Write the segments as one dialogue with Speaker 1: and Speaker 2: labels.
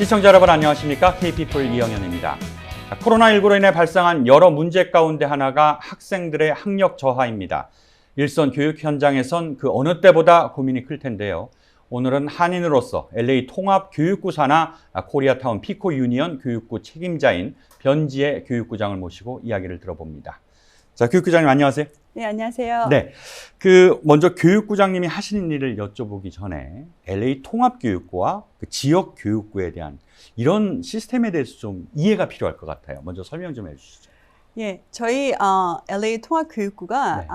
Speaker 1: 시청자 여러분 안녕하십니까? KP4 이영현입니다. 코로나19로 인해 발생한 여러 문제 가운데 하나가 학생들의 학력 저하입니다. 일선 교육 현장에선 그 어느 때보다 고민이 클 텐데요. 오늘은 한인으로서 LA 통합교육구 산하 코리아타운 피코 유니언 교육구 책임자인 변지혜 교육구장을 모시고 이야기를 들어봅니다. 자, 교육구장님 안녕하세요.
Speaker 2: 네, 안녕하세요.
Speaker 1: 네, 먼저 교육구장님이 하시는 일을 여쭤보기 전에 LA 통합교육구와 그 지역교육구에 대한 이런 시스템에 대해서 좀 이해가 필요할 것 같아요. 먼저 설명 좀 해주시죠.
Speaker 2: 예, 저희 LA 통합교육구가
Speaker 1: 네.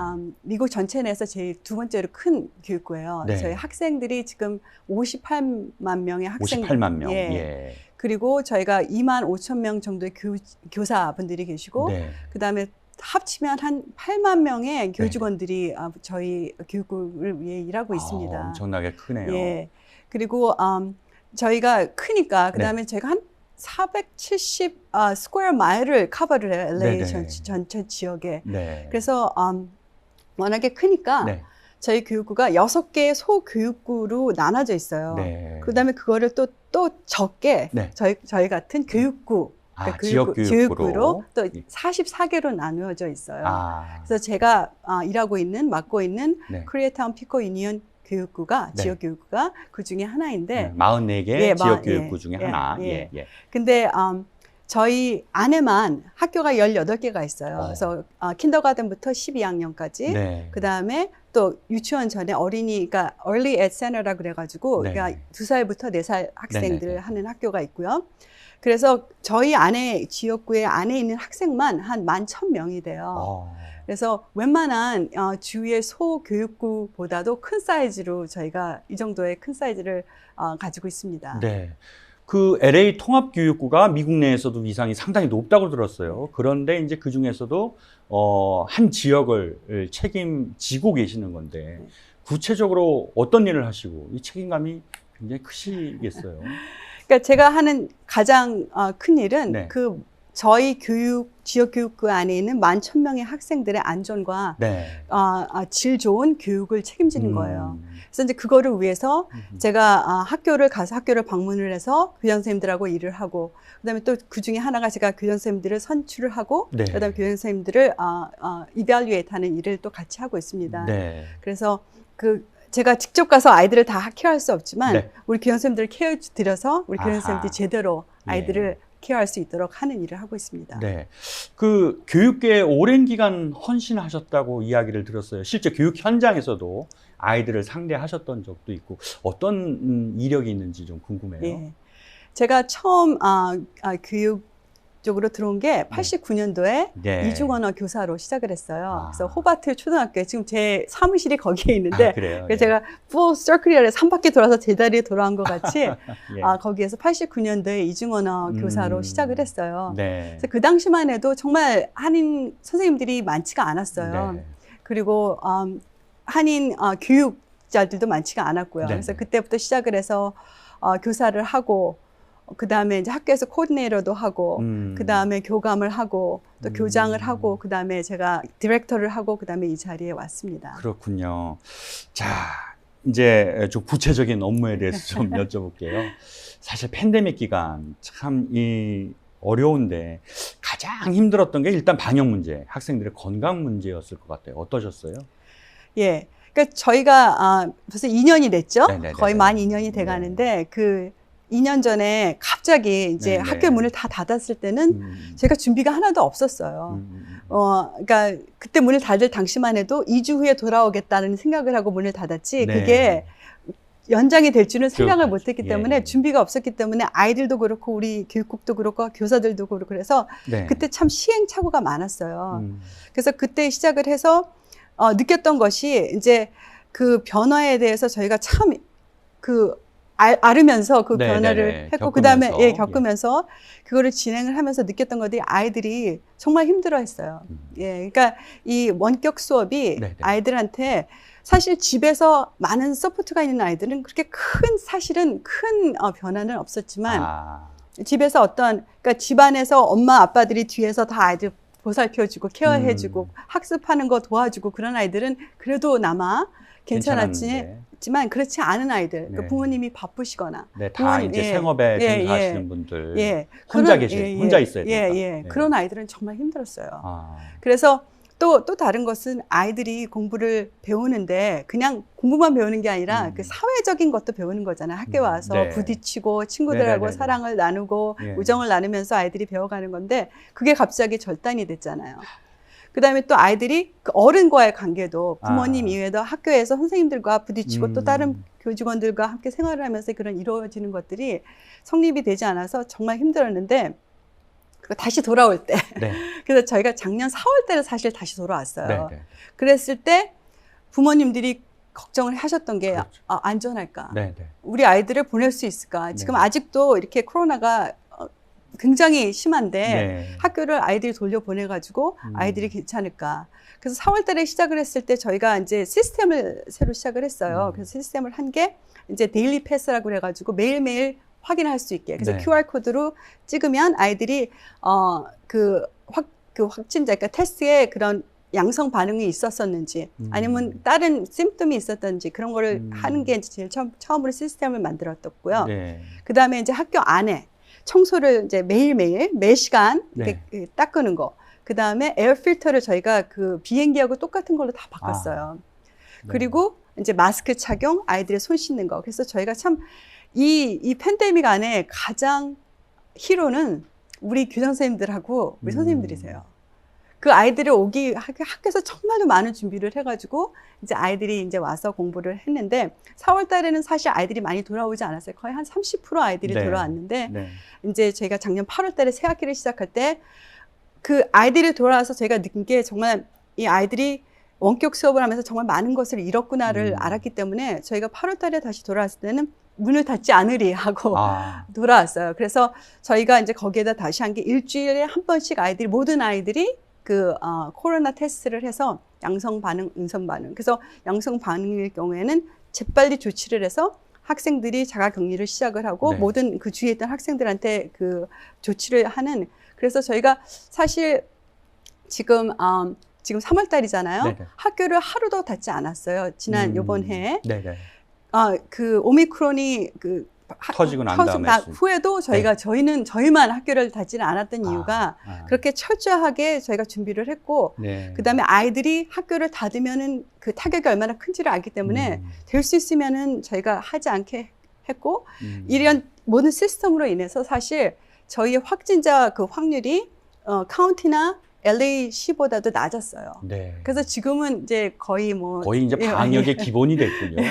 Speaker 2: 미국 전체 내에서 제일 두 번째로 큰 교육구예요.
Speaker 1: 네.
Speaker 2: 저희 학생들이 지금 58만 명의 학생,
Speaker 1: 58만 명.
Speaker 2: 예.
Speaker 1: 예.
Speaker 2: 그리고 저희가 2만 5천 명 정도의 교사분들이 계시고,
Speaker 1: 네.
Speaker 2: 그다음에 합치면 한 8만 명의 교직원들이 저희 교육구를 위해 일하고 있습니다.
Speaker 1: 엄청나게 크네요.
Speaker 2: 예. 그리고 저희가 크니까 그다음에 저희가 한 470 스퀘어 마일을 커버를 해요. LA 전체 지역에.
Speaker 1: 네.
Speaker 2: 그래서 워낙에 크니까
Speaker 1: 네.
Speaker 2: 저희 교육구가 6개의 소교육구로 나눠져 있어요.
Speaker 1: 네.
Speaker 2: 그다음에 그거를 또 적게
Speaker 1: 네.
Speaker 2: 저희 같은 교육구
Speaker 1: 지역 교육구로
Speaker 2: 또 44개로 나누어져 있어요. 그래서 제가 맡고 있는
Speaker 1: 네.
Speaker 2: 코리아타운 피코 유니언 교육구가
Speaker 1: 네.
Speaker 2: 지역 교육구가 그 중에 하나인데
Speaker 1: 44개
Speaker 2: 예,
Speaker 1: 지역 교육구 중에 하나.
Speaker 2: 예.
Speaker 1: 예.
Speaker 2: 근데 저희 안에만 학교가 18개가 있어요. 그래서 킨더가든부터 12학년까지
Speaker 1: 네.
Speaker 2: 그다음에 또 유치원 전에 그러니까 Early Ed Center라 그래가지고
Speaker 1: 네.
Speaker 2: 그러니까 2살부터 4살 학생들
Speaker 1: 네네.
Speaker 2: 하는 학교가 있고요. 그래서 저희 안에 지역구에 안에 있는 학생만 한 11,000명이 돼요. 그래서 웬만한 주위의 소교육구보다도 큰 사이즈로 저희가 이 정도의 큰 사이즈를 가지고 있습니다.
Speaker 1: 네. 그 LA 통합교육구가 미국 내에서도 위상이 상당히 높다고 들었어요. 그런데 이제 그 중에서도 한 지역을 책임지고 계시는 건데 구체적으로 어떤 일을 하시고 이 책임감이 굉장히 크시겠어요.
Speaker 2: 그러니까 제가 하는 가장 큰 일은
Speaker 1: 네.
Speaker 2: 저희 지역 교육구 안에 있는 11,000명의 학생들의 안전과
Speaker 1: 네.
Speaker 2: 질 좋은 교육을 책임지는 거예요. 그래서 이제 그거를 위해서 제가 학교를 방문을 해서 교장 선생님들하고 일을 하고, 그다음에 또 그 중에 하나가 제가 교장 선생님들을 선출을 하고,
Speaker 1: 네.
Speaker 2: 그다음에 교장 선생님들을 이발리에이트 하는 일을 또 같이 하고 있습니다.
Speaker 1: 네.
Speaker 2: 그래서 제가 직접 가서 아이들을 다 케어할 수 없지만
Speaker 1: 네.
Speaker 2: 우리 교장 선생님들을 케어 드려서 우리 교장
Speaker 1: 아하.
Speaker 2: 선생님들이 제대로 아이들을
Speaker 1: 예.
Speaker 2: 케어할 수 있도록 하는 일을 하고 있습니다.
Speaker 1: 네. 그 교육계에 오랜 기간 헌신하셨다고 이야기를 들었어요. 실제 교육 현장에서도 아이들을 상대하셨던 적도 있고 어떤 이력이 있는지 좀 궁금해요.
Speaker 2: 예. 제가 처음 교육 쪽으로 들어온 게 89년도에
Speaker 1: 네.
Speaker 2: 이중언어 교사로 시작을 했어요. 그래서 호바트 초등학교에 지금 제 사무실이 거기에 있는데
Speaker 1: 그래요?
Speaker 2: 그래서 제가 full circular에 3바퀴 돌아서 제자리에 돌아온 것 같이
Speaker 1: 예.
Speaker 2: 거기에서 89년도에 이중언어 교사로 시작을 했어요.
Speaker 1: 네.
Speaker 2: 그래서 그 당시만 해도 정말 한인 선생님들이 많지가 않았어요.
Speaker 1: 네.
Speaker 2: 그리고 한인 교육자들도 많지가 않았고요.
Speaker 1: 네.
Speaker 2: 그래서 그때부터 시작을 해서 교사를 하고 그 다음에 이제 학교에서 코디네이터도 하고, 그 다음에 교감을 하고, 또 교장을 하고, 그 다음에 제가 디렉터를 하고, 그 다음에 이 자리에 왔습니다.
Speaker 1: 그렇군요. 자, 이제 좀 구체적인 업무에 대해서 좀 여쭤볼게요. 사실 팬데믹 기간 참 어려운데 가장 힘들었던 게 일단 방역 문제, 학생들의 건강 문제였을 것 같아요. 어떠셨어요?
Speaker 2: 예. 그러니까 저희가 벌써 2년이 됐죠?
Speaker 1: 네네네네.
Speaker 2: 거의 만 2년이 돼 가는데, 2년 전에 갑자기 이제
Speaker 1: 네네.
Speaker 2: 학교 문을 다 닫았을 때는 제가 준비가 하나도 없었어요. 그러니까 그때 문을 닫을 당시만 해도 2주 후에 돌아오겠다는 생각을 하고 문을 닫았지
Speaker 1: 네.
Speaker 2: 그게 연장이 될 줄은 생각을 못했기
Speaker 1: 예.
Speaker 2: 때문에 준비가 없었기 때문에 아이들도 그렇고 우리 교육국도 그렇고 교사들도 그렇고 그래서
Speaker 1: 네.
Speaker 2: 그때 참 시행착오가 많았어요. 그래서 그때 시작을 해서 느꼈던 것이 이제 그 변화에 대해서 저희가 참 알으면서 그
Speaker 1: 네네네.
Speaker 2: 변화를 했고
Speaker 1: 겪으면서.
Speaker 2: 그다음에 겪으면서 그거를 진행을 하면서 느꼈던 것들이 아이들이 정말 힘들어했어요. 그러니까 이 원격 수업이
Speaker 1: 네네.
Speaker 2: 아이들한테 사실 집에서 많은 서포트가 있는 아이들은 그렇게 사실은 큰 변화는 없었지만 집에서 그러니까 집안에서 엄마 아빠들이 뒤에서 다 아이들 보살펴주고 케어해주고 학습하는 거 도와주고 그런 아이들은 그래도 괜찮았지. 있지만 그렇지 않은 아이들, 그
Speaker 1: 네.
Speaker 2: 부모님이 바쁘시거나,
Speaker 1: 네, 다 이제 생업에 종사하시는 분들, 혼자 있어야 되니까.
Speaker 2: 그런 아이들은 정말 힘들었어요.
Speaker 1: 아.
Speaker 2: 그래서 또 다른 것은 아이들이 공부를 배우는데 그냥 공부만 배우는 게 아니라 그 사회적인 것도 배우는 거잖아요. 학교 와서
Speaker 1: 네.
Speaker 2: 부딪히고 친구들하고
Speaker 1: 네네네네.
Speaker 2: 사랑을 나누고
Speaker 1: 예.
Speaker 2: 우정을 나누면서 아이들이 배워가는 건데 그게 갑자기 절단이 됐잖아요. 그 다음에 또 아이들이 그 어른과의 관계도 부모님 이외에도 학교에서 선생님들과 부딪히고 또 다른 교직원들과 함께 생활을 하면서 그런 이루어지는 것들이 성립이 되지 않아서 정말 힘들었는데 다시 돌아올 때.
Speaker 1: 네.
Speaker 2: 그래서 저희가 작년 4월 달에 사실 다시 돌아왔어요.
Speaker 1: 네.
Speaker 2: 그랬을 때 부모님들이 걱정을 하셨던 게
Speaker 1: 그렇죠.
Speaker 2: 안전할까?
Speaker 1: 네.
Speaker 2: 우리 아이들을 보낼 수 있을까? 지금 아직도 이렇게 코로나가 굉장히 심한데
Speaker 1: 네.
Speaker 2: 학교를 아이들이 돌려보내가지고 아이들이 괜찮을까? 그래서 4월 달에 시작을 했을 때 저희가 이제 시스템을 새로 시작을 했어요. 그래서 시스템을 한 게 이제 데일리 패스라고 그래가지고 매일매일 확인할 수 있게. 그래서
Speaker 1: 네.
Speaker 2: QR코드로 찍으면 아이들이, 그 확진자, 그러니까 테스트에 그런 양성 반응이 있었었는지 아니면 다른 심птом이 있었던지 그런 거를 하는 게 제일 처음으로 시스템을 만들었고요.
Speaker 1: 네.
Speaker 2: 그 다음에 이제 학교 안에 청소를 이제 매일매일, 매 시간 이렇게 닦는 거. 그 다음에 에어 필터를 저희가 그 비행기하고 똑같은 걸로 다 바꿨어요.
Speaker 1: 네.
Speaker 2: 그리고 이제 마스크 착용, 아이들의 손 씻는 거. 그래서 저희가 참 이 팬데믹 안에 가장 히로는 우리 교장 선생님들하고 우리 선생님들이세요. 그 아이들이 오기 학교에서 정말로 많은 준비를 해가지고 이제 아이들이 이제 와서 공부를 했는데 4월 달에는 사실 아이들이 많이 돌아오지 않았어요. 거의 한 30% 아이들이 돌아왔는데 이제 저희가 작년 8월 달에 새 학기를 시작할 때 그 아이들이 돌아와서 저희가 느낀 게 정말 이 아이들이 원격 수업을 하면서 정말 많은 것을 잃었구나를 알았기 때문에 저희가 8월 달에 다시 돌아왔을 때는 문을 닫지 않으리 하고 돌아왔어요. 그래서 저희가 이제 거기에다 다시 한 게 일주일에 한 번씩 모든 아이들이 그 코로나 테스트를 해서 양성 반응, 음성 반응. 그래서 양성 반응일 경우에는 재빨리 조치를 해서 학생들이 자가 격리를 시작을 하고 모든 그 주위에 있던 학생들한테 그 조치를 하는. 그래서 저희가 사실 지금 3월 달이잖아요. 학교를 하루도 닫지 않았어요. 지난 요번 해에. 그 오미크론이
Speaker 1: 터지고 난 다음에
Speaker 2: 후에도 저희만 학교를 닫지는 않았던 이유가 그렇게 철저하게 저희가 준비를 했고 그다음에 아이들이 학교를 닫으면은 그 타격이 얼마나 큰지를 알기 때문에 될 수 있으면은 저희가 하지 않게 했고 이런 모든 시스템으로 인해서 사실 저희의 확진자 그 확률이 카운티나 LA시보다도 낮았어요. 그래서 지금은 이제 거의
Speaker 1: 이제 방역의 기본이 됐군요.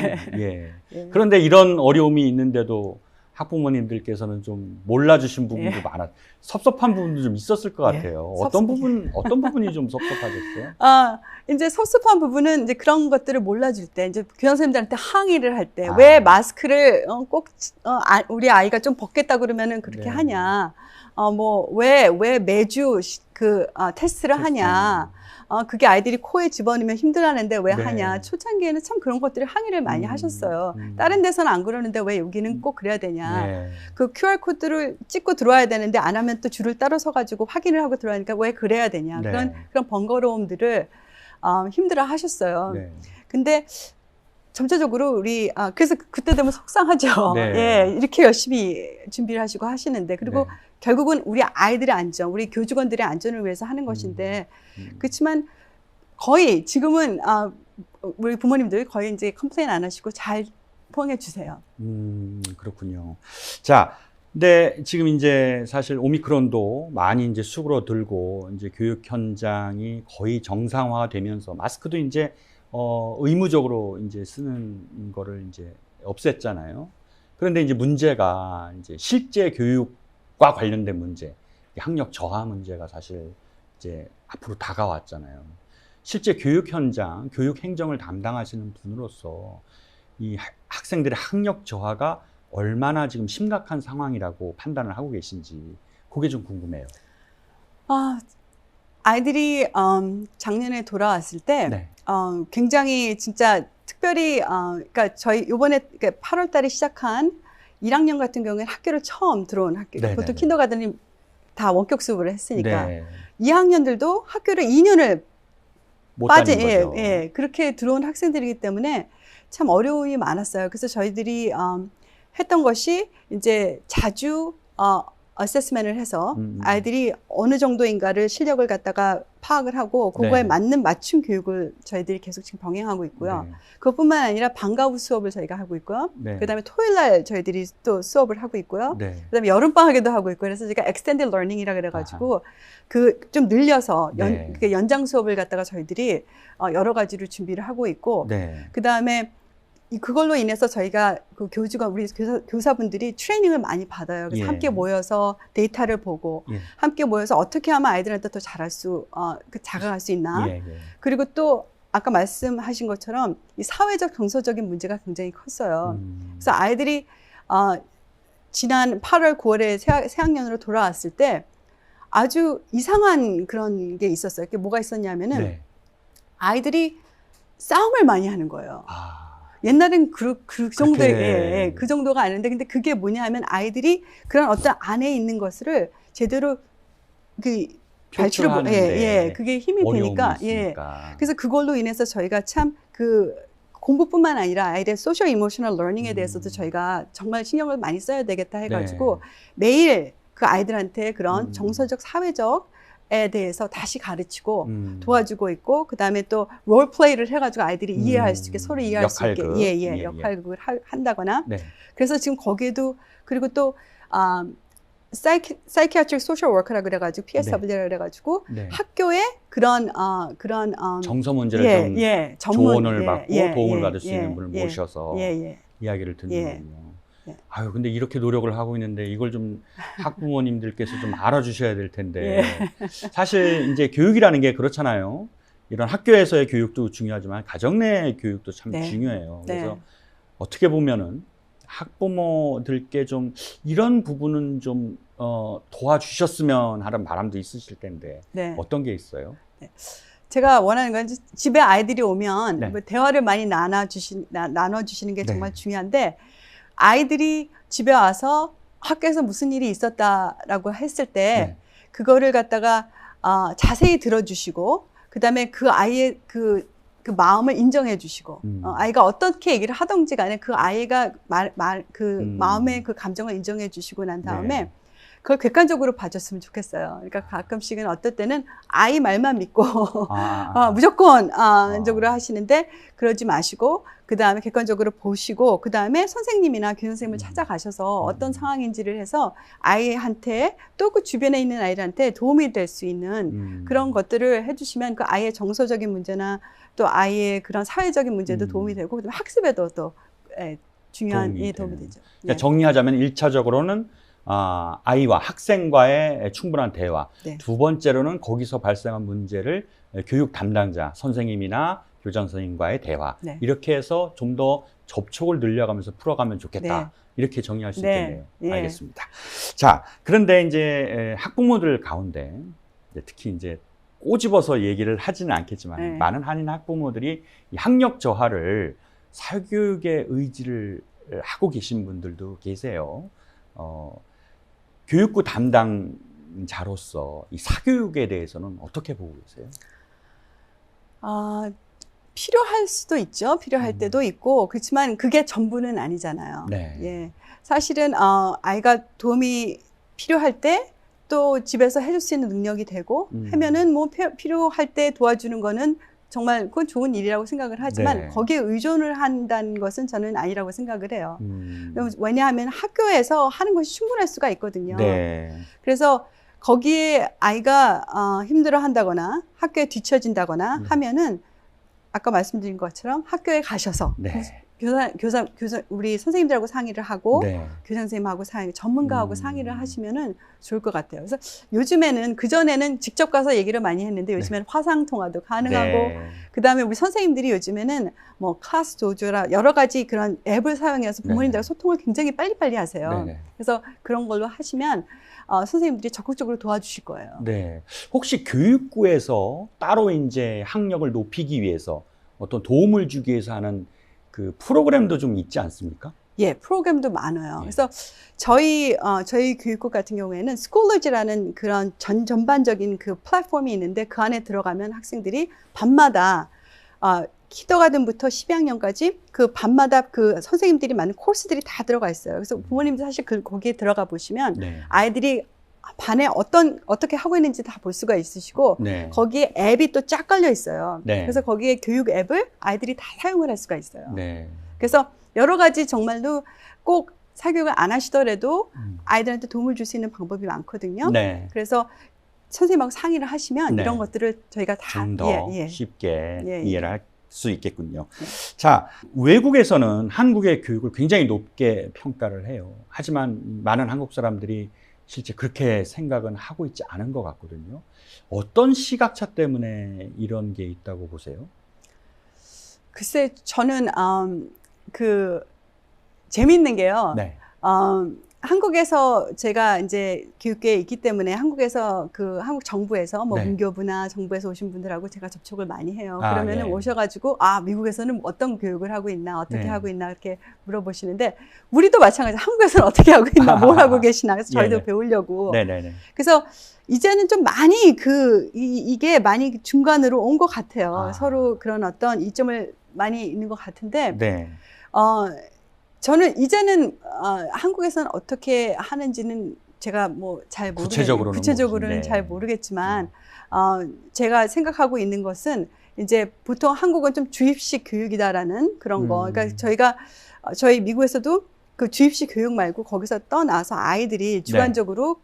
Speaker 1: 그런데 이런 어려움이 있는데도 학부모님들께서는 좀 몰라주신 부분도 섭섭한 부분도 좀 있었을 것 같아요. 어떤 부분이 좀 섭섭하셨어요?
Speaker 2: 이제 섭섭한 부분은 이제 그런 것들을 몰라줄 때, 이제 교장 선생님들한테 항의를 할 때, 왜 마스크를 우리 아이가 좀 벗겠다 그러면은 그렇게 하냐. 왜 매주 테스트를 하냐. 그게 아이들이 코에 집어넣으면 힘들어하는데 왜 하냐. 초창기에는 참 그런 것들을 항의를 많이 하셨어요. 다른 데서는 안 그러는데 왜 여기는 꼭 그래야 되냐. 그 QR코드를 찍고 들어와야 되는데 안 하면 또 줄을 따로 서가지고 확인을 하고 들어가니까 왜 그래야 되냐. 그런 번거로움들을 힘들어 하셨어요. 근데 전체적으로 그래서 그때 되면 속상하죠. 이렇게 열심히 준비를 하시고 하시는데, 그리고 결국은 우리 아이들의 안전, 우리 교직원들의 안전을 위해서 하는 것인데, 그렇지만 거의 지금은, 우리 부모님들 거의 이제 컴플레인 안 하시고 잘 포용해 주세요.
Speaker 1: 그렇군요. 자, 근데 지금 이제 사실 오미크론도 많이 이제 수그러들고, 이제 교육 현장이 거의 정상화되면서 마스크도 이제 의무적으로 이제 쓰는 거를 이제 없앴잖아요. 그런데 이제 문제가 이제 실제 교육과 관련된 문제, 학력 저하 문제가 사실 이제 앞으로 다가왔잖아요. 실제 교육 현장, 교육 행정을 담당하시는 분으로서 이 학생들의 학력 저하가 얼마나 지금 심각한 상황이라고 판단을 하고 계신지 그게 좀 궁금해요.
Speaker 2: 아이들이 작년에 돌아왔을 때 굉장히 진짜 특별히 그러니까 저희 요번에 8월 달에 시작한 1학년 같은 경우에는 학교를 처음 들어온 학교. 보통 킨더가든이 다 원격 수업을 했으니까 2학년들도 학교를 2년을 빠진 그렇게 들어온 학생들이기 때문에 참 어려움이 많았어요. 그래서 저희들이 했던 것이 이제 자주 어세스먼트를 해서 아이들이 어느 정도인가를 실력을 갖다가 파악을 하고 그거에
Speaker 1: 네.
Speaker 2: 맞는 맞춤 교육을 저희들이 계속 지금 병행하고 있고요.
Speaker 1: 네.
Speaker 2: 그것뿐만 아니라 방과 후 수업을 저희가 하고 있고요.
Speaker 1: 네.
Speaker 2: 그다음에 토요일 날 저희들이 또 수업을 하고 있고요.
Speaker 1: 네.
Speaker 2: 그다음에 여름 방학에도 하고 있고 그래서 제가 extended learning이라 그래가지고 그 좀 늘려서
Speaker 1: 네.
Speaker 2: 그 연장 수업을 갖다가 저희들이 여러 가지로 준비를 하고 있고
Speaker 1: 네.
Speaker 2: 그다음에 그걸로 인해서 저희가 그 교주가 우리 교사분들이 트레이닝을 많이 받아요. 그래서
Speaker 1: 예.
Speaker 2: 함께 모여서 데이터를 보고
Speaker 1: 예.
Speaker 2: 함께 모여서 어떻게 하면 아이들한테 더 잘할 자각할 수 있나.
Speaker 1: 예. 예.
Speaker 2: 그리고 또 아까 말씀하신 것처럼 이 사회적 정서적인 문제가 굉장히 컸어요. 그래서 아이들이 지난 8월, 9월에 새학년으로 돌아왔을 때 아주 이상한 그런 게 있었어요. 그게 뭐가 있었냐면은
Speaker 1: 네.
Speaker 2: 아이들이 싸움을 많이 하는 거예요.
Speaker 1: 아.
Speaker 2: 옛날엔 그 정도의,
Speaker 1: 그렇게.
Speaker 2: 그 정도가 아닌데, 근데 그게 뭐냐 하면 아이들이 그런 어떤 안에 있는 것을 제대로 발출을,
Speaker 1: 표출하는데
Speaker 2: 그게 힘이
Speaker 1: 어려움이
Speaker 2: 되니까,
Speaker 1: 있으니까.
Speaker 2: 그래서 그걸로 인해서 저희가 참 공부뿐만 아니라 아이들의 소셜 이모셔널 러닝에 대해서도 저희가 정말 신경을 많이 써야 되겠다 해가지고 매일 그 아이들한테 그런 정서적, 사회적에 대해서 다시 가르치고 도와주고 있고 그다음에 또 롤플레이를 해가지고 아이들이 이해할 수 있게 서로 이해할 수 있게 역할극을 한다거나
Speaker 1: 네.
Speaker 2: 그래서 지금 거기에도 그리고 또 Psychiatric Social Worker라 그래가지고 PSW라 그래가지고
Speaker 1: 네.
Speaker 2: 학교에 그런
Speaker 1: 정서 문제를 좀 조언을 받고 도움을 받을 수 있는 분을 모셔서 이야기를 듣는군요. 아유, 근데 이렇게 노력을 하고 있는데 이걸 좀 학부모님들께서 좀 알아주셔야 될 텐데. 사실 이제 교육이라는 게 그렇잖아요. 이런 학교에서의 교육도 중요하지만 가정 내 교육도 참 중요해요. 그래서 어떻게 보면은 학부모들께 좀 이런 부분은 좀 도와주셨으면 하는 바람도 있으실 텐데 어떤 게 있어요?
Speaker 2: 제가 원하는 건 집에 아이들이 오면 뭐 대화를 많이 나눠주시는 게 정말 중요한데 아이들이 집에 와서 학교에서 무슨 일이 있었다라고 했을 때 그거를 갖다가 자세히 들어주시고 그다음에 그 아이의 그 마음을 인정해 주시고 아이가 어떻게 얘기를 하던지 간에 그 아이가 마음의 그 감정을 인정해 주시고 난 다음에 그걸 객관적으로 봐줬으면 좋겠어요. 그러니까 가끔씩은 어떨 때는 아이 말만 믿고 무조건 적으로 하시는데 그러지 마시고 그 다음에 객관적으로 보시고 그 다음에 선생님이나 교선생님을 찾아가셔서 어떤 상황인지를 해서 아이한테 또 그 주변에 있는 아이들한테 도움이 될 수 있는 그런 것들을 해주시면 그 아이의 정서적인 문제나 또 아이의 그런 사회적인 문제도 도움이 되고 그다음에 학습에도 또 중요한 도움이 되죠.
Speaker 1: 그러니까 정리하자면 1차적으로는 아이와 학생과의 충분한 대화. 두 번째로는 거기서 발생한 문제를 교육 담당자, 선생님이나 교장 선생님과의 대화. 이렇게 해서 좀 더 접촉을 늘려가면서 풀어가면 좋겠다. 이렇게 정리할 수 있겠네요. 알겠습니다. 자, 그런데 이제 학부모들 가운데 특히 이제 꼬집어서 얘기를 하지는 않겠지만 많은 한인 학부모들이 이 학력 저하를 사교육의 의지를 하고 계신 분들도 계세요. 교육부 담당자로서 이 사교육에 대해서는 어떻게 보고 계세요?
Speaker 2: 필요할 수도 있죠. 필요할 때도 있고 그렇지만 그게 전부는 아니잖아요. 사실은 아이가 도움이 필요할 때 또 집에서 해줄 수 있는 능력이 되고 하면은 뭐 필요할 때 도와주는 거는 정말 그건 좋은 일이라고 생각을 하지만 거기에 의존을 한다는 것은 저는 아니라고 생각을 해요. 왜냐하면 학교에서 하는 것이 충분할 수가 있거든요. 그래서 거기에 아이가 힘들어 한다거나 학교에 뒤처진다거나 하면은 아까 말씀드린 것처럼 학교에 가셔서 교사 우리 선생님들하고 상의를 하고 교장 선생님하고 전문가하고 상의를 하시면은 좋을 것 같아요. 그래서 요즘에는 그전에는 직접 가서 얘기를 많이 했는데 요즘에는 화상 통화도 가능하고 그다음에 우리 선생님들이 요즘에는 뭐 클래스 도주라 여러 가지 그런 앱을 사용해서 부모님들과 소통을 굉장히 빨리빨리 하세요. 그래서 그런 걸로 하시면 선생님들이 적극적으로 도와주실 거예요.
Speaker 1: 혹시 교육부에서 따로 이제 학력을 높이기 위해서 어떤 도움을 주기 위해서 하는 그 프로그램도 좀 있지 않습니까?
Speaker 2: 프로그램도 많아요. 그래서 저희 교육국 같은 경우에는 스콜러지라는 그런 전반적인 그 플랫폼이 있는데 그 안에 들어가면 학생들이 밤마다 키더가든부터 12학년까지 그 밤마다 그 선생님들이 만든 코र्스들이 다 들어가 있어요. 그래서 부모님들 사실 거기에 들어가 보시면
Speaker 1: 네.
Speaker 2: 아이들이 반에 어떻게 하고 있는지 다 볼 수가 있으시고
Speaker 1: 네.
Speaker 2: 거기에 앱이 또 쫙 깔려 있어요.
Speaker 1: 네.
Speaker 2: 그래서 거기에 교육 앱을 아이들이 다 사용을 할 수가 있어요.
Speaker 1: 네.
Speaker 2: 그래서 여러 가지 정말로 꼭 사교육을 안 하시더라도 아이들한테 도움을 줄 수 있는 방법이 많거든요.
Speaker 1: 네.
Speaker 2: 그래서 선생님하고 상의를 하시면
Speaker 1: 네.
Speaker 2: 이런 것들을 저희가 다
Speaker 1: 좀 더 쉽게 이해를 할 수 있겠군요.
Speaker 2: 네.
Speaker 1: 자, 외국에서는 한국의 교육을 굉장히 높게 평가를 해요. 하지만 많은 한국 사람들이 실제 그렇게 생각은 하고 있지 않은 것 같거든요. 어떤 시각차 때문에 이런 게 있다고 보세요?
Speaker 2: 글쎄, 저는 재밌는 게요.
Speaker 1: 네.
Speaker 2: 한국에서 제가 이제 교육계에 있기 때문에 한국에서 한국 정부에서 뭐
Speaker 1: 네.
Speaker 2: 문교부나 정부에서 오신 분들하고 제가 접촉을 많이 해요.
Speaker 1: 아,
Speaker 2: 그러면은
Speaker 1: 예.
Speaker 2: 오셔가지고 미국에서는 어떤 교육을 하고 있나, 어떻게
Speaker 1: 네.
Speaker 2: 하고 있나 이렇게 물어보시는데 우리도 마찬가지로 한국에서는 어떻게 하고 있나, 뭘 하고 계시나 그래서 저희도
Speaker 1: 네네.
Speaker 2: 배우려고.
Speaker 1: 네네네.
Speaker 2: 그래서 이제는 좀 많이 이게 많이 중간으로 온 것 같아요. 서로 그런 어떤 이점을 많이 있는 것 같은데.
Speaker 1: 네.
Speaker 2: 저는 이제는 한국에서는 어떻게 하는지는 제가 뭐 잘 구체적으로는
Speaker 1: 네.
Speaker 2: 잘 모르겠지만 제가 생각하고 있는 것은 이제 보통 한국은 좀 주입식 교육이다라는 그런 거. 그러니까 저희 미국에서도 그 주입식 교육 말고 거기서 떠나서 아이들이 주관적으로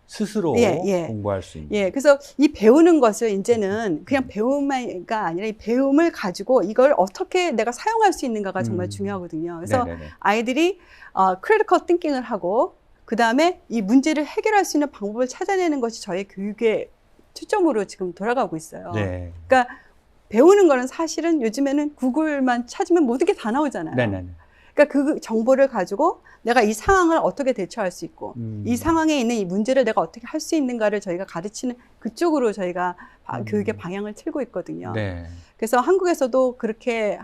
Speaker 1: 스스로 공부할 수 있는.
Speaker 2: 예, 그래서 이 배우는 것을 이제는 그냥 배움만가 아니라 이 배움을 가지고 이걸 어떻게 내가 사용할 수 있는가가 정말 중요하거든요. 그래서
Speaker 1: 네네네.
Speaker 2: 아이들이 critical thinking을 하고 그 다음에 이 문제를 해결할 수 있는 방법을 찾아내는 것이 저희 교육의 초점으로 지금 돌아가고 있어요.
Speaker 1: 네.
Speaker 2: 그러니까 배우는 거는 사실은 요즘에는 구글만 찾으면 모든 게 다 나오잖아요.
Speaker 1: 네네네.
Speaker 2: 그러니까 그 정보를 가지고 내가 이 상황을 어떻게 대처할 수 있고 이 상황에 있는 이 문제를 내가 어떻게 할 수 있는가를 저희가 가르치는 그쪽으로 저희가 교육의 방향을 틀고 있거든요.
Speaker 1: 네.
Speaker 2: 그래서 한국에서도 그렇게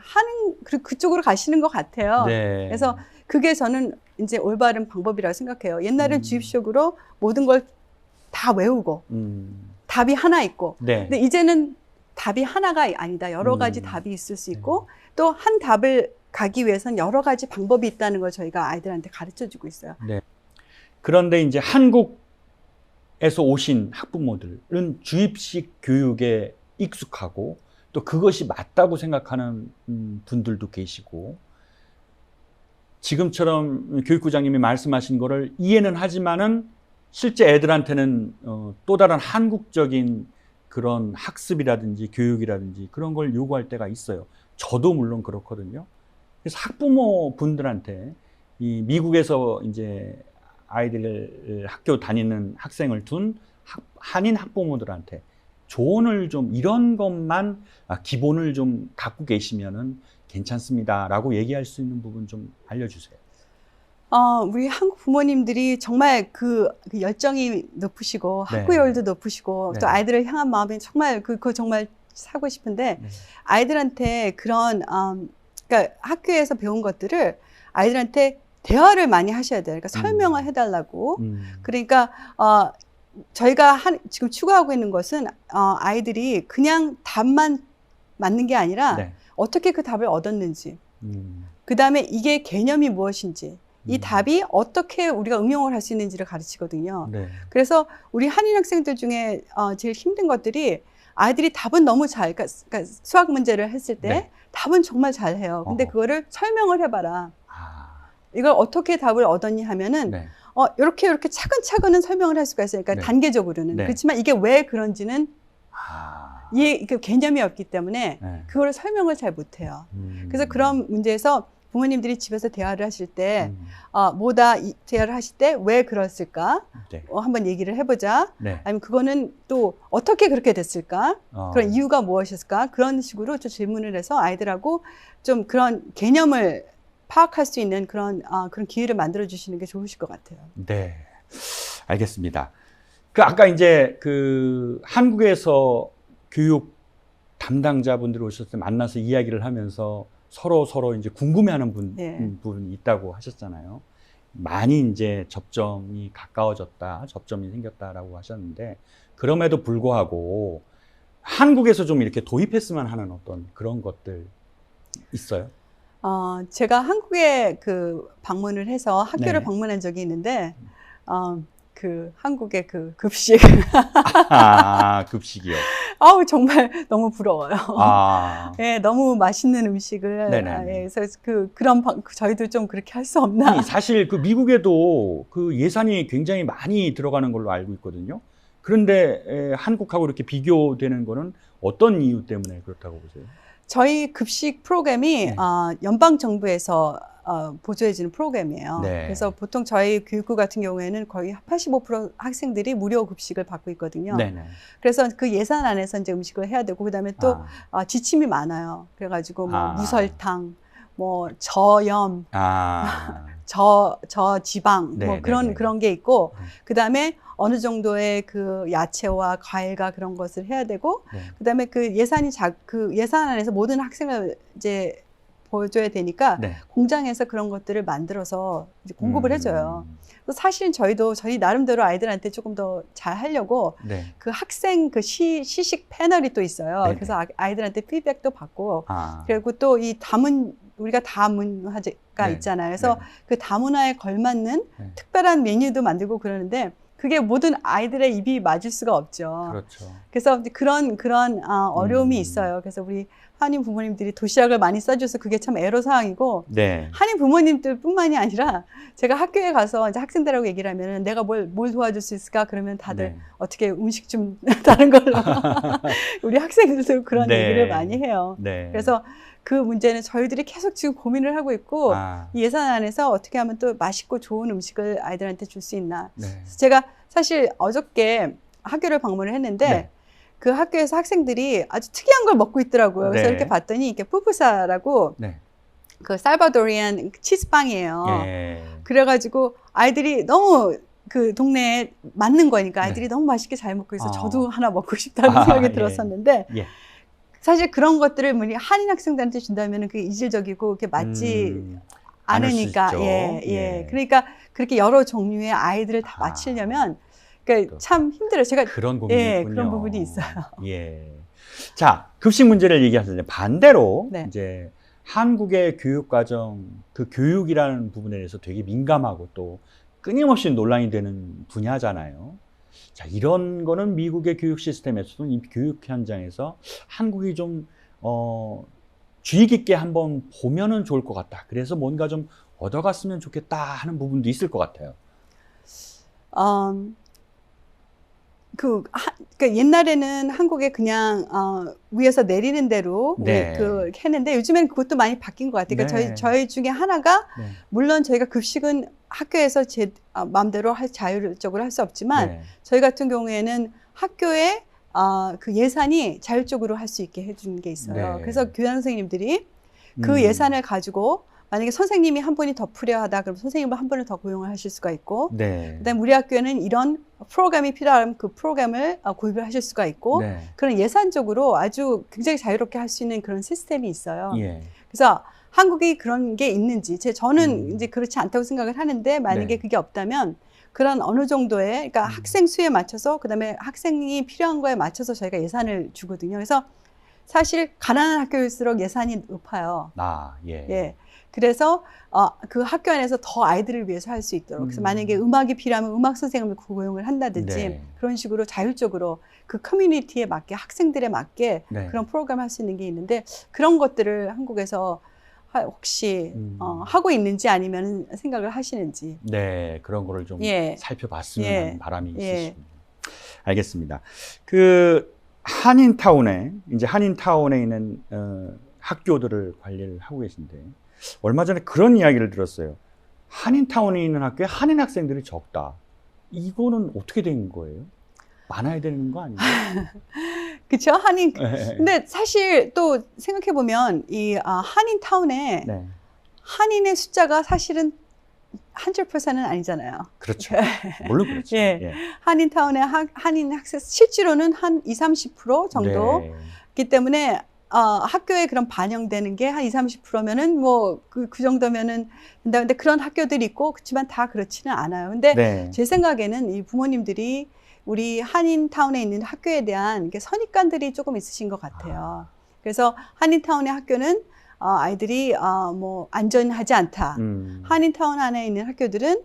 Speaker 2: 그쪽으로 가시는 것 같아요.
Speaker 1: 네.
Speaker 2: 그래서 그게 저는 이제 올바른 방법이라고 생각해요. 옛날엔 주입식으로 모든 걸 다 외우고 답이 하나 있고
Speaker 1: 네.
Speaker 2: 근데 이제는 답이 하나가 아니다. 여러 가지 답이 있을 수 있고 또 한 답을 가기 위해서는 여러 가지 방법이 있다는 걸 저희가 아이들한테 가르쳐주고 있어요.
Speaker 1: 네. 그런데 이제 한국에서 오신 학부모들은 주입식 교육에 익숙하고 또 그것이 맞다고 생각하는 분들도 계시고 지금처럼 교육부장님이 말씀하신 거를 이해는 하지만은 실제 애들한테는 또 다른 한국적인 그런 학습이라든지 교육이라든지 그런 걸 요구할 때가 있어요. 저도 물론 그렇거든요. 그래서 학부모 분들한테 이 미국에서 이제 아이들 학교 다니는 학생을 둔 한인 학부모들한테 조언을 좀 이런 것만 기본을 좀 갖고 계시면은 괜찮습니다라고 얘기할 수 있는 부분 좀 알려주세요.
Speaker 2: 우리 한국 부모님들이 정말 그 열정이 높으시고
Speaker 1: 네.
Speaker 2: 학구열도 높으시고
Speaker 1: 네.
Speaker 2: 또 아이들을 향한 마음이 정말 그거 정말 사고 싶은데
Speaker 1: 네.
Speaker 2: 아이들한테 그런 그러니까 학교에서 배운 것들을 아이들한테 대화를 많이 하셔야 돼요. 그러니까 설명을 해달라고. 그러니까 저희가 지금 추구하고 있는 것은 아이들이 그냥 답만 맞는 게 아니라
Speaker 1: 네.
Speaker 2: 어떻게 그 답을 얻었는지, 그 다음에 이게 개념이 무엇인지, 이 답이 어떻게 우리가 응용을 할 수 있는지를 가르치거든요.
Speaker 1: 네.
Speaker 2: 그래서 우리 한인 학생들 중에 제일 힘든 것들이 아이들이 답은 너무 그러니까 수학 문제를 했을 때
Speaker 1: 네.
Speaker 2: 답은 정말 잘해요. 근데 그거를 설명을 해봐라. 이걸 어떻게 답을 얻었니 하면은
Speaker 1: 네.
Speaker 2: 이렇게 차근차근은 설명을 할 수가 있어요. 그러니까
Speaker 1: 네.
Speaker 2: 단계적으로는.
Speaker 1: 네.
Speaker 2: 그렇지만 이게 왜 그런지는 그 개념이 없기 때문에
Speaker 1: 네.
Speaker 2: 그거를 설명을 잘 못해요. 그래서 그런 문제에서 부모님들이 집에서 대화를 하실 때 대화를 하실 때 왜 그랬을까?
Speaker 1: 네.
Speaker 2: 한번 얘기를 해보자.
Speaker 1: 네.
Speaker 2: 아니면 그거는 또 어떻게 그렇게 됐을까? 그런 이유가 무엇이었을까? 그런 식으로 좀 질문을 해서 아이들하고 좀 그런 개념을 파악할 수 있는 그런 기회를 만들어 주시는 게 좋으실 것 같아요.
Speaker 1: 네, 알겠습니다. 아까 이제 한국에서 교육 담당자분들이 오셨을 때 만나서 이야기를 하면서 서로 이제 궁금해하는 부분이 있다고 하셨잖아요. 많이 이제 접점이 가까워졌다, 접점이 생겼다라고 하셨는데 그럼에도 불구하고 한국에서 좀 이렇게 도입했으면 하는 어떤 그런 것들 있어요?
Speaker 2: 제가 한국에 그 방문을 해서 학교를
Speaker 1: 네.
Speaker 2: 방문한 적이 있는데, 그 한국의 그 급식.
Speaker 1: 급식이요.
Speaker 2: 아우, 정말 너무 부러워요. 예, 너무 맛있는 음식을.
Speaker 1: 네네네.
Speaker 2: 그래서 저희도 좀 그렇게 할 수 없나.
Speaker 1: 아니, 사실 그 미국에도 그 예산이 굉장히 많이 들어가는 걸로 알고 있거든요. 그런데 한국하고 이렇게 비교되는 거는 어떤 이유 때문에 그렇다고 보세요?
Speaker 2: 저희 급식 프로그램이
Speaker 1: 네.
Speaker 2: 연방정부에서 보조해주는 프로그램이에요.
Speaker 1: 네.
Speaker 2: 그래서 보통 저희 교육부 같은 경우에는 거의 85% 학생들이 무료 급식을 받고 있거든요.
Speaker 1: 네네.
Speaker 2: 그래서 그 예산 안에서 이제 음식을 해야 되고, 그다음에 또 지침이 많아요. 그래가지고 뭐 무설탕, 뭐 저염, 저지방,
Speaker 1: 네,
Speaker 2: 뭐
Speaker 1: 네,
Speaker 2: 그런
Speaker 1: 네.
Speaker 2: 그런 게 있고, 그다음에 어느 정도의 그 야채와 과일과 그런 것을 해야 되고,
Speaker 1: 네.
Speaker 2: 그다음에 그 예산 안에서 모든 학생을 이제 보여줘야 되니까
Speaker 1: 네.
Speaker 2: 공장에서 그런 것들을 만들어서 이제 공급을 해줘요. 그래서 사실은 저희 나름대로 아이들한테 조금 더 잘 하려고
Speaker 1: 네.
Speaker 2: 그 학생 그 시식 패널이 또 있어요.
Speaker 1: 네네.
Speaker 2: 그래서 아이들한테 피드백도 받고,
Speaker 1: 아.
Speaker 2: 그리고 또 이 우리가 다문화가
Speaker 1: 네.
Speaker 2: 있잖아요. 그래서
Speaker 1: 네.
Speaker 2: 그 다문화에 걸맞는
Speaker 1: 네.
Speaker 2: 특별한 메뉴도 만들고 그러는데, 그게 모든 아이들의 입이 맞을 수가 없죠.
Speaker 1: 그렇죠.
Speaker 2: 그래서 그런 어려움이 있어요. 그래서 우리 한인 부모님들이 도시락을 많이 싸줘서 그게 참 애로사항이고,
Speaker 1: 네.
Speaker 2: 한인 부모님들뿐만이 아니라 제가 학교에 가서 이제 학생들하고 얘기를 하면 내가 뭘 도와줄 수 있을까? 그러면 다들
Speaker 1: 네.
Speaker 2: 어떻게 음식 좀 다른 걸로 우리 학생들도 그런
Speaker 1: 네.
Speaker 2: 얘기를 많이 해요.
Speaker 1: 네.
Speaker 2: 그래서 그 문제는 저희들이 계속 지금 고민을 하고 있고, 이 예산 안에서 어떻게 하면 또 맛있고 좋은 음식을 아이들한테 줄 수 있나.
Speaker 1: 네.
Speaker 2: 제가 사실 어저께 학교를 방문을 했는데,
Speaker 1: 네.
Speaker 2: 그 학교에서 학생들이 아주 특이한 걸 먹고 있더라고요. 그래서
Speaker 1: 네.
Speaker 2: 이렇게 봤더니 이게 푸푸사라고
Speaker 1: 네.
Speaker 2: 그 살바도리안 치즈빵이에요.
Speaker 1: 예.
Speaker 2: 그래가지고 아이들이 너무 그 동네에 맞는 거니까 아이들이
Speaker 1: 네.
Speaker 2: 너무 맛있게 잘 먹고 있어서 저도 하나 먹고 싶다는 생각이
Speaker 1: 예.
Speaker 2: 들었었는데,
Speaker 1: 예.
Speaker 2: 사실 그런 것들을 한인 학생들한테 준다면 그게 이질적이고 그게 맞지 않으니까. 예. 그러니까 그렇게 여러 종류의 아이들을 다 맞추려면 그러니까 참 힘들어요. 제가
Speaker 1: 그런 고민이 있군요.
Speaker 2: 그런 부분이 있어요.
Speaker 1: 예. 자, 급식 문제를 얘기하셨는데 반대로
Speaker 2: 네.
Speaker 1: 이제 한국의 교육 과정, 그 교육이라는 부분에 대해서 되게 민감하고 또 끊임없이 논란이 되는 분야잖아요. 자, 이런 거는 미국의 교육 시스템에서도 이 교육 현장에서 한국이 좀 주의 깊게 한번 보면은 좋을 것 같다. 그래서 뭔가 좀 얻어갔으면 좋겠다 하는 부분도 있을 것 같아요.
Speaker 2: 그러니까 옛날에는 한국에 그냥 위에서 내리는 대로
Speaker 1: 네.
Speaker 2: 했는데 요즘에는 그것도 많이 바뀐 것 같아요. 그러니까
Speaker 1: 네.
Speaker 2: 저희 중에 하나가
Speaker 1: 네.
Speaker 2: 물론 저희가 급식은 학교에서 제 마음대로 자율적으로 할 수 없지만
Speaker 1: 네.
Speaker 2: 저희 같은 경우에는 학교에 그 예산이 자율적으로 할 수 있게 해주는 게 있어요.
Speaker 1: 네.
Speaker 2: 그래서 교장 선생님들이 그 예산을 가지고 만약에 선생님이 한 분이 더 필요하다 그러면 선생님을 한 분을 더 고용을 하실 수가 있고,
Speaker 1: 네.
Speaker 2: 그다음에 우리 학교에는 이런 프로그램이 필요하면 그 프로그램을 구입을 하실 수가 있고,
Speaker 1: 네.
Speaker 2: 그런 예산적으로 아주 굉장히 자유롭게 할 수 있는 그런 시스템이 있어요.
Speaker 1: 예.
Speaker 2: 그래서 한국이 그런 게 있는지, 저는 이제 그렇지 않다고 생각을 하는데, 만약에
Speaker 1: 네.
Speaker 2: 그게 없다면 그런 어느 정도의, 그러니까 학생 수에 맞춰서, 그다음에 학생이 필요한 거에 맞춰서 저희가 예산을 주거든요. 그래서 사실 가난한 학교일수록 예산이 높아요.
Speaker 1: 예.
Speaker 2: 예. 그래서 그 학교 안에서 더 아이들을 위해서 할 수 있도록. 그래서 만약에 음악이 필요하면 음악 선생님을 고용을 한다든지,
Speaker 1: 네.
Speaker 2: 그런 식으로 자율적으로 그 커뮤니티에 맞게, 학생들에 맞게
Speaker 1: 네.
Speaker 2: 그런 프로그램 할 수 있는 게 있는데, 그런 것들을 한국에서 혹시 하고 있는지 아니면 생각을 하시는지.
Speaker 1: 네, 그런 거를 좀
Speaker 2: 예.
Speaker 1: 살펴봤으면
Speaker 2: 예.
Speaker 1: 하는 바람이
Speaker 2: 예.
Speaker 1: 있으십니다. 알겠습니다. 그 한인타운에 있는 학교들을 관리를 하고 계신데, 얼마 전에 그런 이야기를 들었어요. 한인타운에 있는 학교에 한인 학생들이 적다. 이거는 어떻게 된 거예요? 많아야 되는 거 아니에요?
Speaker 2: 그렇죠? 근데 사실 또 생각해 보면 이 한인타운에
Speaker 1: 네.
Speaker 2: 한인의 숫자가 사실은 100%는 아니잖아요.
Speaker 1: 그렇죠. 물론 그렇죠.
Speaker 2: 예.
Speaker 1: 예.
Speaker 2: 한인타운의 한인 학생 실제로는 한 20-30% 정도이기
Speaker 1: 네.
Speaker 2: 때문에 학교에 그런 반영되는 게 한 20-30%면은 뭐 그 정도면은 된다. 근데 그런 학교들이 있고, 그렇지만 다 그렇지는 않아요. 근데
Speaker 1: 네.
Speaker 2: 제 생각에는 이 부모님들이 우리 한인타운에 있는 학교에 대한 선입관들이 조금 있으신 것 같아요. 그래서 한인타운의 학교는 아이들이 뭐 안전하지 않다. 한인타운 안에 있는 학교들은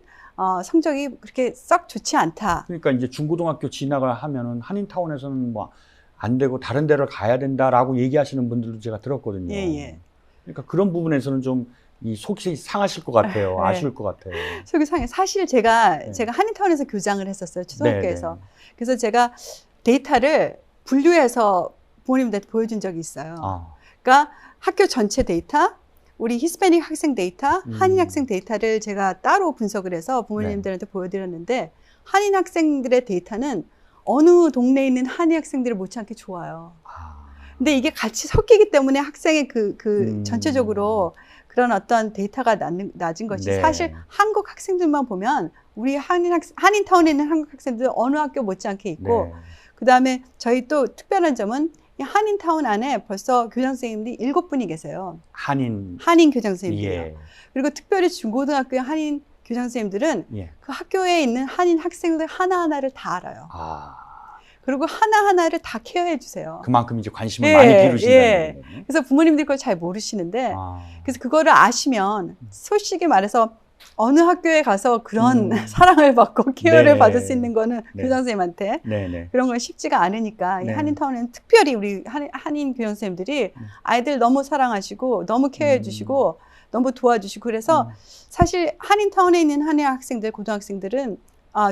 Speaker 2: 성적이 그렇게 썩 좋지 않다.
Speaker 1: 그러니까 이제 중고등학교 진학을 하면은 한인타운에서는 뭐 안 되고 다른 데를 가야 된다라고 얘기하시는 분들도 제가 들었거든요.
Speaker 2: 예.
Speaker 1: 그러니까 그런 부분에서는 좀 이 속이 상하실 것 같아요.
Speaker 2: 네.
Speaker 1: 아쉬울 것 같아요.
Speaker 2: 속이 상해. 사실 제가
Speaker 1: 네.
Speaker 2: 한인타운에서 교장을 했었어요. 초등학교에서.
Speaker 1: 네, 네.
Speaker 2: 그래서 제가 데이터를 분류해서 부모님들한테 보여준 적이 있어요. 그러니까 학교 전체 데이터, 우리 히스패닉 학생 데이터, 한인 학생 데이터를 제가 따로 분석을 해서 부모님들한테 보여드렸는데 한인 학생들의 데이터는 어느 동네에 있는 한인 학생들을 못지않게 좋아요. 근데 이게 같이 섞이기 때문에 학생의 전체적으로 그런 어떤 데이터가 낮은 것이
Speaker 1: 네.
Speaker 2: 사실 한국 학생들만 보면 우리 한인타운에 있는 한국 학생들 어느 학교 못지않게 있고
Speaker 1: 네.
Speaker 2: 그다음에 저희 또 특별한 점은 이 한인타운 안에 벌써 교장 선생님들이 7분이 계세요. 한인 교장 선생님들이요.
Speaker 1: 예.
Speaker 2: 그리고 특별히 중고등학교의 한인 교장 선생님들은
Speaker 1: 예.
Speaker 2: 그 학교에 있는 한인 학생들 하나하나를 다 알아요. 그리고 하나하나를 다 케어해 주세요.
Speaker 1: 그만큼 이제 관심을 많이 기르신다는 거예요.
Speaker 2: 그래서 부모님들이 그걸 잘 모르시는데 그래서 그거를 아시면 솔직히 말해서 어느 학교에 가서 그런 사랑을 받고 케어를 받을 수 있는 거는 교장 선생님한테 그런 건 쉽지가 않으니까 이 한인타운은 특별히 우리 한인 교장 선생님들이 아이들 너무 사랑하시고 너무 케어해 주시고 너무 도와주시고 그래서 사실 한인타운에 있는 한인 학생들, 고등학생들은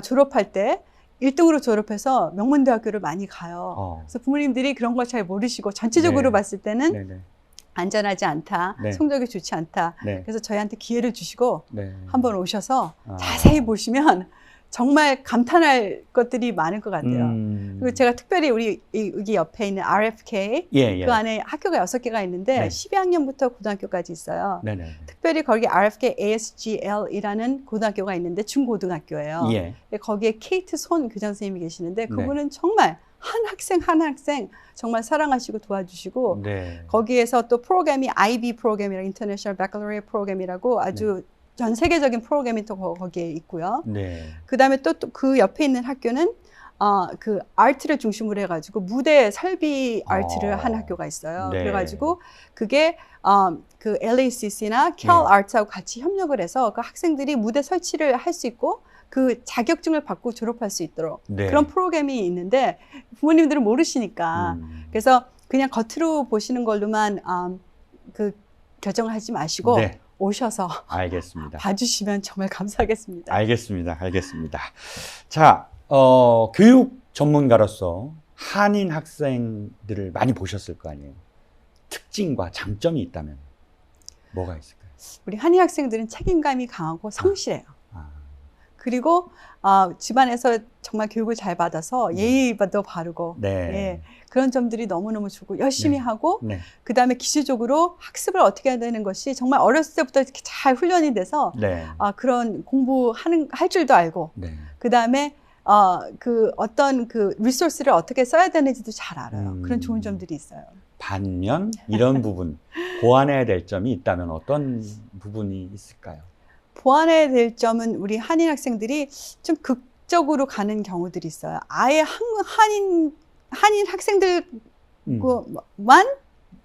Speaker 2: 졸업할 때 1등으로 졸업해서 명문대학교를 많이 가요. 그래서 부모님들이 그런 걸 잘 모르시고 전체적으로 봤을 때는 안전하지 않다, 성적이 좋지 않다. 그래서 저희한테 기회를 주시고 한번 오셔서 자세히 보시면 정말 감탄할 것들이 많을 것 같아요. 그리고 제가 특별히 우리 여기 옆에 있는 RFK 그 안에 학교가 6개가 있는데 12학년부터 고등학교까지 있어요. 특별히 거기 RFK ASGL이라는 고등학교가 있는데 중고등학교예요. 거기에 케이트 손 교장 선생님이 계시는데 그분은 정말 한 학생 정말 사랑하시고 도와주시고 거기에서 또 프로그램이 IB 프로그램이라고 International Baccalaureate 프로그램이라고 아주 전 세계적인 프로그램이 또 거기에 있고요. 그 다음에 또 그 옆에 있는 학교는 그 아트를 중심으로 해가지고 무대 설비 아트를 한 학교가 있어요. 그래가지고 그게 그 LACC나 캘 아트하고 같이 협력을 해서 그 학생들이 무대 설치를 할 수 있고 그 자격증을 받고 졸업할 수 있도록 그런 프로그램이 있는데 부모님들은 모르시니까 그래서 그냥 겉으로 보시는 걸로만 그 결정을 하지 마시고 오셔서
Speaker 1: 알겠습니다.
Speaker 2: 봐주시면 정말 감사하겠습니다.
Speaker 1: 알겠습니다. 자, 교육 전문가로서 한인 학생들을 많이 보셨을 거 아니에요. 특징과 장점이 있다면 뭐가 있을까요?
Speaker 2: 우리 한인 학생들은 책임감이 강하고 성실해요. 그리고 집안에서 정말 교육을 잘 받아서 예의도 바르고 그런 점들이 너무너무 좋고 열심히 하고 그다음에 기술적으로 학습을 어떻게 해야 되는 것이 정말 어렸을 때부터 이렇게 잘 훈련이 돼서 그런 할 줄도 알고 그다음에 그 어떤 그 리소스를 어떻게 써야 되는지도 잘 알아요. 그런 좋은 점들이 있어요.
Speaker 1: 반면 이런 부분 보완해야 될 점이 있다면 어떤 부분이 있을까요?
Speaker 2: 보완해야 될 점은 우리 한인 학생들이 좀 극적으로 가는 경우들이 있어요. 아예 한인 학생들만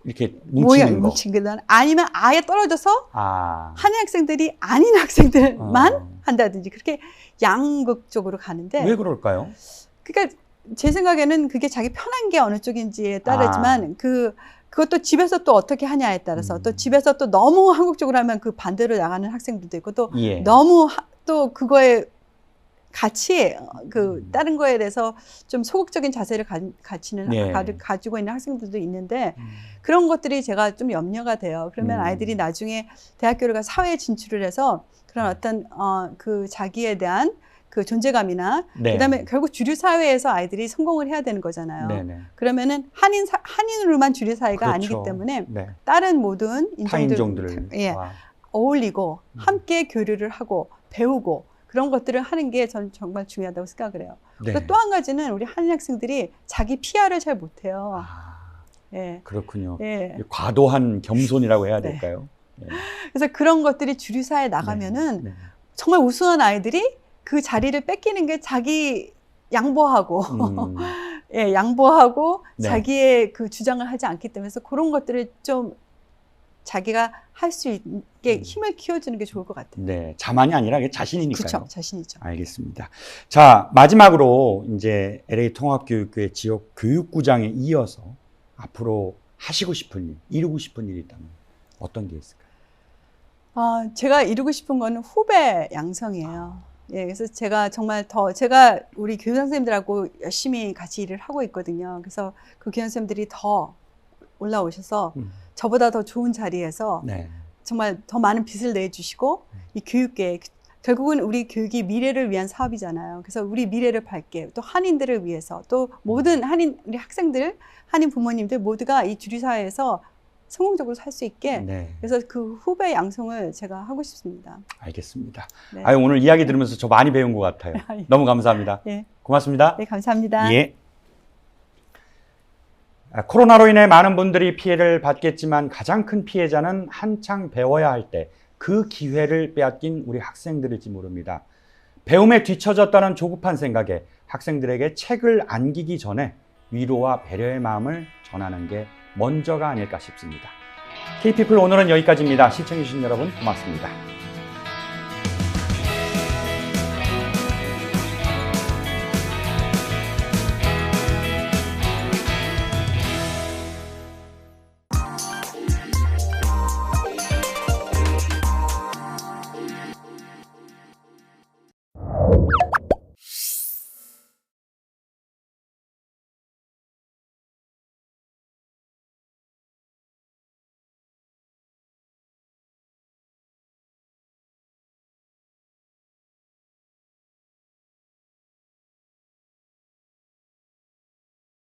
Speaker 1: 이렇게 뭉치는 거.
Speaker 2: 아니면 아예 떨어져서 한인 학생들이 아닌 학생들만 한다든지 그렇게 양극적으로 가는데
Speaker 1: 왜 그럴까요?
Speaker 2: 그러니까 제 생각에는 그게 자기 편한 게 어느 쪽인지에 따르지만 그것도 집에서 또 어떻게 하냐에 따라서 또 집에서 또 너무 한국적으로 하면 그 반대로 나가는 학생들도 있고 또 너무 또 그거에 같이 다른 거에 대해서 좀 소극적인 자세를 가지고 있는 학생들도 있는데 그런 것들이 제가 좀 염려가 돼요. 그러면 아이들이 나중에 대학교를 가서 사회에 진출을 해서 그런 어떤 그 자기에 대한 그 존재감이나 그다음에 결국 주류 사회에서 아이들이 성공을 해야 되는 거잖아요. 그러면은 한인으로만 주류 사회가 아니기 때문에 다른 모든 인종들 어울리고 함께 교류를 하고 배우고 그런 것들을 하는 게 저는 정말 중요하다고 생각을 해요. 또 한 가지는 우리 한인 학생들이 자기 PR을 잘 못해요.
Speaker 1: 그렇군요. 과도한 겸손이라고 해야 될까요?
Speaker 2: 그래서 그런 것들이 주류 사회에 나가면은 정말 우수한 아이들이 그 자리를 뺏기는 게 자기 양보하고 양보하고 자기의 그 주장을 하지 않기 때문에 그래서 그런 것들을 좀 자기가 할 수 있게 힘을 키워주는 게 좋을 것 같아요.
Speaker 1: 네, 자만이 아니라 자신이니까요.
Speaker 2: 그렇죠, 자신이죠.
Speaker 1: 알겠습니다. 자, 마지막으로 이제 LA 통합교육교회 지역 교육구장에 이어서 앞으로 하시고 싶은 일, 이루고 싶은 일이 있다면 어떤 게 있을까요?
Speaker 2: 제가 이루고 싶은 거는 후배 양성이에요. 예, 그래서 제가 정말 제가 우리 교장 선생님들하고 열심히 같이 일을 하고 있거든요. 그래서 그 교장 선생님들이 더 올라오셔서 저보다 더 좋은 자리에서
Speaker 1: 네.
Speaker 2: 정말 더 많은 빚을 내주시고 이 교육계 결국은 우리 교육이 미래를 위한 사업이잖아요. 그래서 우리 미래를 밝게 또 한인들을 위해서 또 모든 우리 학생들, 한인 부모님들 모두가 이 주류 사회에서 성공적으로 살 수 있게
Speaker 1: 네.
Speaker 2: 그래서 그 후배 양성을 제가 하고 싶습니다.
Speaker 1: 알겠습니다.
Speaker 2: 네.
Speaker 1: 오늘 이야기 들으면서 저 많이 배운 것 같아요.
Speaker 2: 예.
Speaker 1: 너무 감사합니다.
Speaker 2: 예.
Speaker 1: 고맙습니다.
Speaker 2: 네, 감사합니다.
Speaker 1: 예. 코로나로 인해 많은 분들이 피해를 받겠지만 가장 큰 피해자는 한창 배워야 할 때 그 기회를 빼앗긴 우리 학생들일지 모릅니다. 배움에 뒤처졌다는 조급한 생각에 학생들에게 책을 안기기 전에 위로와 배려의 마음을 전하는 게 먼저가 아닐까 싶습니다. K피플 오늘은 여기까지입니다. 시청해주신 여러분 고맙습니다.